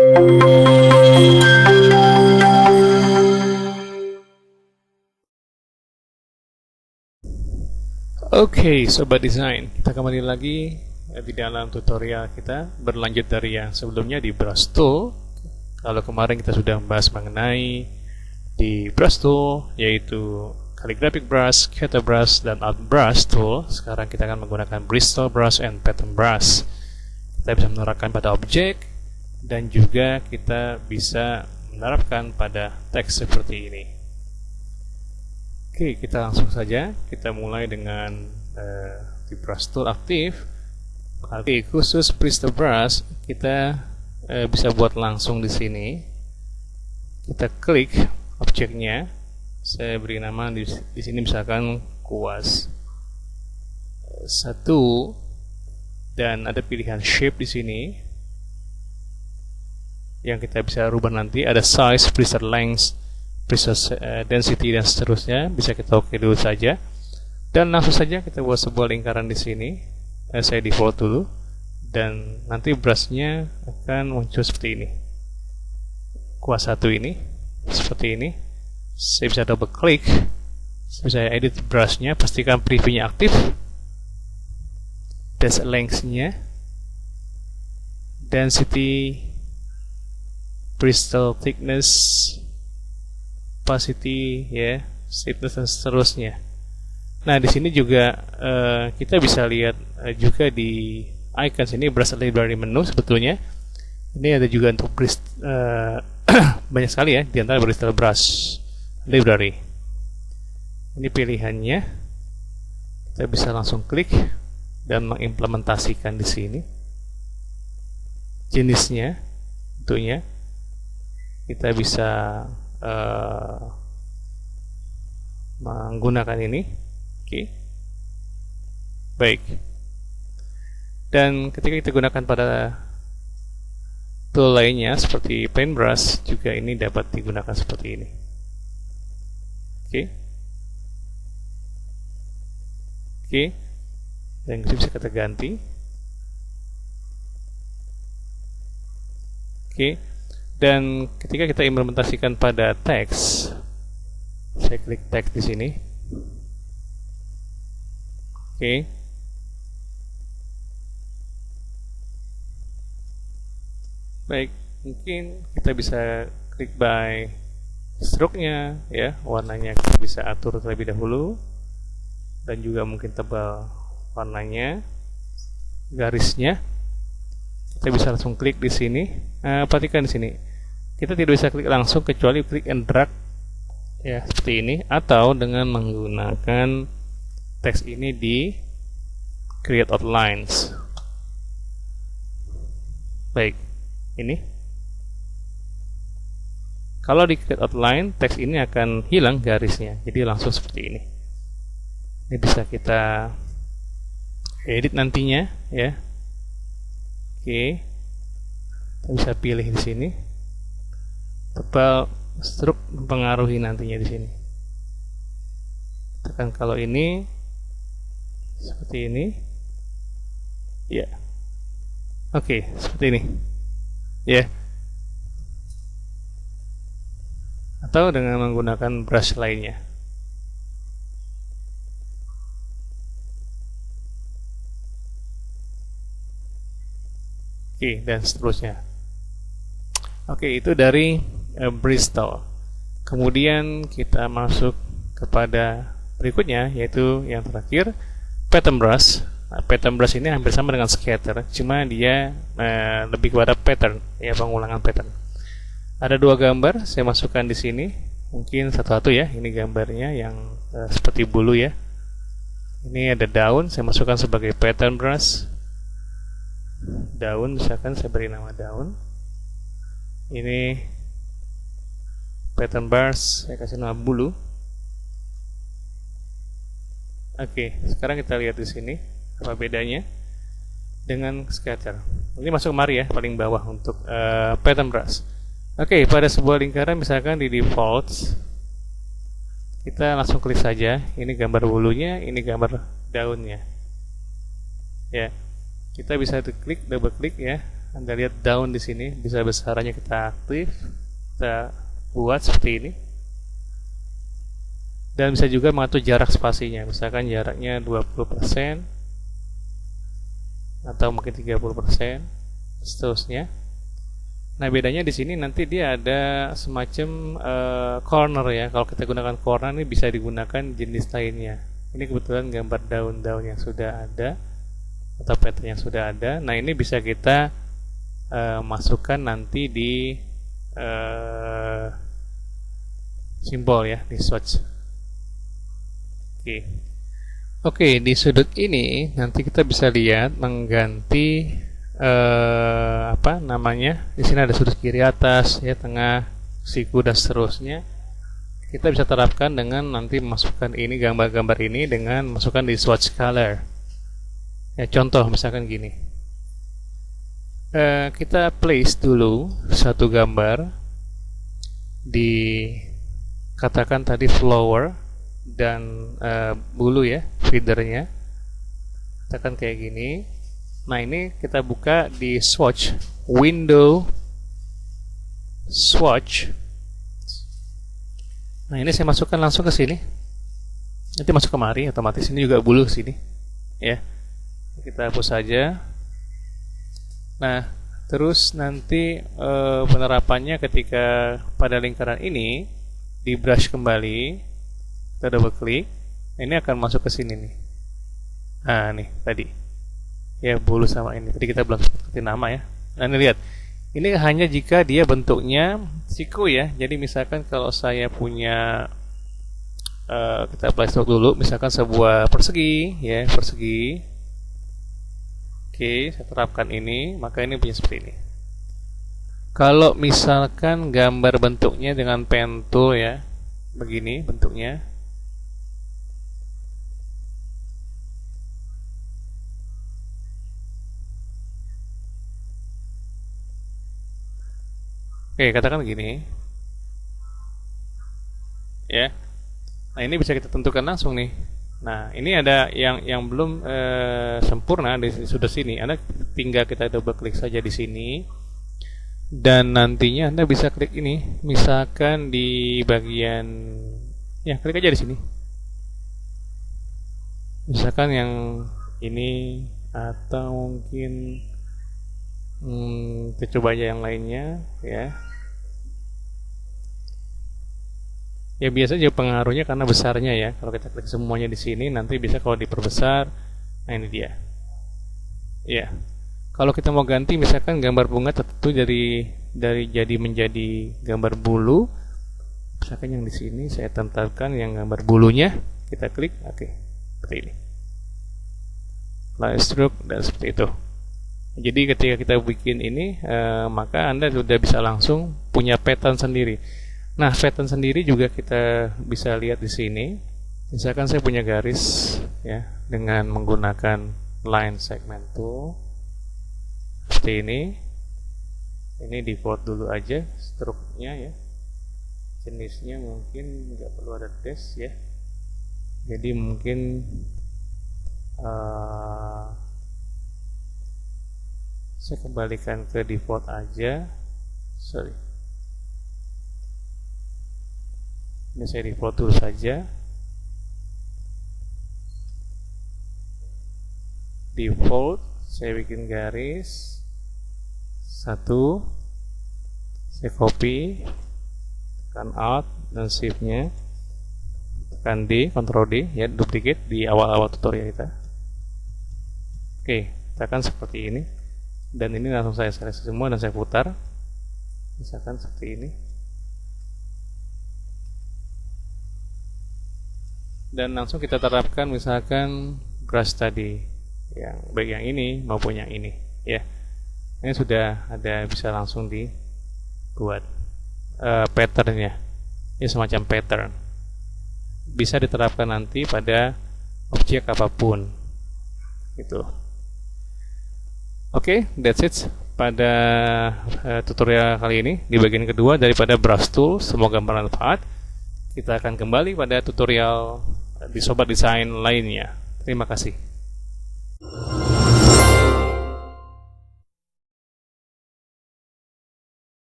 Oke, Sobat Desain, kita kembali lagi di dalam tutorial kita, berlanjut dari yang sebelumnya di Brush Tool. Kalau kemarin kita sudah membahas mengenai di Brush Tool, yaitu Calligraphic Brush, Scatter Brush, dan Alt Brush Tool. Sekarang kita akan menggunakan Bristol Brush and Pattern Brush. Kita bisa menerapkan pada objek, dan juga kita bisa menerapkan pada teks seperti ini. Oke, kita langsung saja. Kita mulai dengan di Brush Tool aktif. Oke, khusus Bristol Brush kita bisa buat langsung di sini. Kita klik objeknya. Saya beri nama di sini misalkan kuas 1, dan ada pilihan shape di sini yang kita bisa rubah nanti. Ada size, preset length, preset density, dan seterusnya. Bisa kita oke dulu saja, dan langsung saja kita buat sebuah lingkaran di sini. Saya default dulu, dan nanti brushnya akan muncul seperti ini. Kuas 1 ini seperti ini. Saya bisa double klik, saya edit brushnya, pastikan previewnya aktif, preset length-nya, density, bristol thickness, opacity, ya, stiffness, dan seterusnya. Nah, di sini juga kita bisa lihat juga di icon sini brush library menu sebetulnya. Ini ada juga untuk banyak sekali ya di antara Bristol Brush library. Ini pilihannya. Kita bisa langsung klik dan mengimplementasikan di sini. Jenisnya, tentunya kita bisa menggunakan ini. Oke. Baik. Dan ketika kita gunakan pada tool lainnya seperti paintbrush, juga ini dapat digunakan seperti ini. Oke. Oke. Dan bisa kita ganti. Oke. Dan ketika kita implementasikan pada teks, saya klik teks di sini. Oke. Baik, mungkin kita bisa klik by stroke-nya, ya, warnanya kita bisa atur terlebih dahulu, dan juga mungkin tebal warnanya, garisnya. Kita bisa langsung klik di sini. Perhatikan di sini, kita tidak bisa klik langsung kecuali klik and drag, ya, seperti ini, atau dengan menggunakan teks ini di create outlines. Baik, ini kalau di create outline, teks ini akan hilang garisnya, jadi langsung seperti ini. Ini bisa kita edit nantinya, ya. Oke, kita bisa pilih di sini. Tebal stroke mempengaruhi nantinya di sini. Tekan kalau ini seperti ini, ya. Oke, seperti ini, ya. Atau dengan menggunakan brush lainnya. Oke, dan seterusnya. Oke, itu dari Bristol. Kemudian kita masuk kepada berikutnya, yaitu yang terakhir, Pattern Brush. Nah, Pattern Brush ini hampir sama dengan Scatter, cuma dia lebih kepada pattern, ya, pengulangan pattern. Ada 2 gambar, saya masukkan di sini. Mungkin satu-satu ya. Ini gambarnya yang seperti bulu, ya. Ini ada daun, saya masukkan sebagai Pattern Brush. Daun, misalkan saya beri nama daun. Ini Pattern Brush, saya kasih nama bulu. Oke, sekarang kita lihat di sini apa bedanya dengan Scatter. Ini masuk kemari ya, paling bawah untuk Pattern Brush. Oke, pada sebuah lingkaran misalkan di default, kita langsung klik saja. Ini gambar bulunya, ini gambar daunnya. Ya, kita bisa klik, double klik, ya, Anda lihat daun di sini, bisa besarannya kita aktif, kita buat seperti ini. Dan bisa juga mengatur jarak spasinya, misalkan jaraknya 20% atau mungkin 30%, seterusnya. Nah, bedanya di sini nanti dia ada semacam corner ya. Kalau kita gunakan corner ini bisa digunakan jenis lainnya. Ini kebetulan gambar daun-daun yang sudah ada atau pattern yang sudah ada. Nah, ini bisa kita masukkan nanti di simbol ya, di swatch. Oke, di sudut ini nanti kita bisa lihat mengganti apa namanya? Di sini ada sudut kiri atas, ya, tengah, siku dan seterusnya. Kita bisa terapkan dengan nanti masukkan ini gambar-gambar ini dengan masukkan di swatch color. Ya, contoh misalkan gini. Kita place dulu satu gambar di katakan tadi flower dan bulu ya, feedernya. Katakan kayak gini. Nah, ini kita buka di swatch, window, swatch. Nah, ini saya masukkan langsung ke sini. Nanti masuk kemari, otomatis ini juga bulu sini, ya. Kita hapus saja. Nah, terus nanti penerapannya ketika pada lingkaran ini di brush kembali, kita double klik, ini akan masuk ke sini nih. Nah, nih tadi. Ya, bulu sama ini. Tadi kita belum seperti nama ya. Nah, ini lihat. Ini hanya jika dia bentuknya siku ya. Jadi misalkan kalau saya punya kita apply stroke dulu, misalkan sebuah persegi ya, persegi. Oke, saya terapkan ini, maka ini punya seperti ini. Kalau misalkan gambar bentuknya dengan pen tool ya, begini bentuknya. Oke, katakan begini. Ya. Nah, ini bisa kita tentukan langsung nih. Nah, ini ada yang belum sempurna di sudut sini. Anda tinggal kita double klik saja di sini. Dan nantinya Anda bisa klik ini, misalkan di bagian ya, klik aja di sini. Misalkan yang ini atau mungkin kita coba aja yang lainnya ya. Ya, biasanya juga pengaruhnya karena besarnya ya. Kalau kita klik semuanya di sini, nanti bisa kalau diperbesar. Nah, ini dia. Ya. Kalau kita mau ganti misalkan gambar bunga tertentu dari jadi menjadi gambar bulu, misalkan yang di sini saya tempelkan yang gambar bulunya, kita klik, oke, seperti ini. Line stroke dan seperti itu. Jadi ketika kita bikin ini, maka Anda sudah bisa langsung punya pattern sendiri. Nah, pattern sendiri juga kita bisa lihat di sini. Misalkan saya punya garis ya dengan menggunakan line segment tool seperti ini. Ini default dulu aja struknya ya. Jenisnya mungkin nggak perlu ada dash ya. Jadi mungkin saya kembalikan ke default aja. Sorry. Ini saya default dulu saja. Default, saya bikin garis satu, saya copy, tekan Alt dan Shift-nya, tekan D, Ctrl D, ya, duplicate di awal-awal tutorial kita. Oke, tekan seperti ini, dan ini langsung saya seleksi semua dan saya putar, misalkan seperti ini. Dan langsung kita terapkan misalkan brush tadi yang baik yang ini maupun yang ini ya. Ini sudah ada, bisa langsung dibuat patternnya. Ini semacam pattern. Bisa diterapkan nanti pada objek apapun. Gitu. Oke, that's it pada tutorial kali ini di bagian kedua daripada brush tool. Semoga bermanfaat. Kita akan kembali pada tutorial di Sobat Desain lainnya. Terima kasih.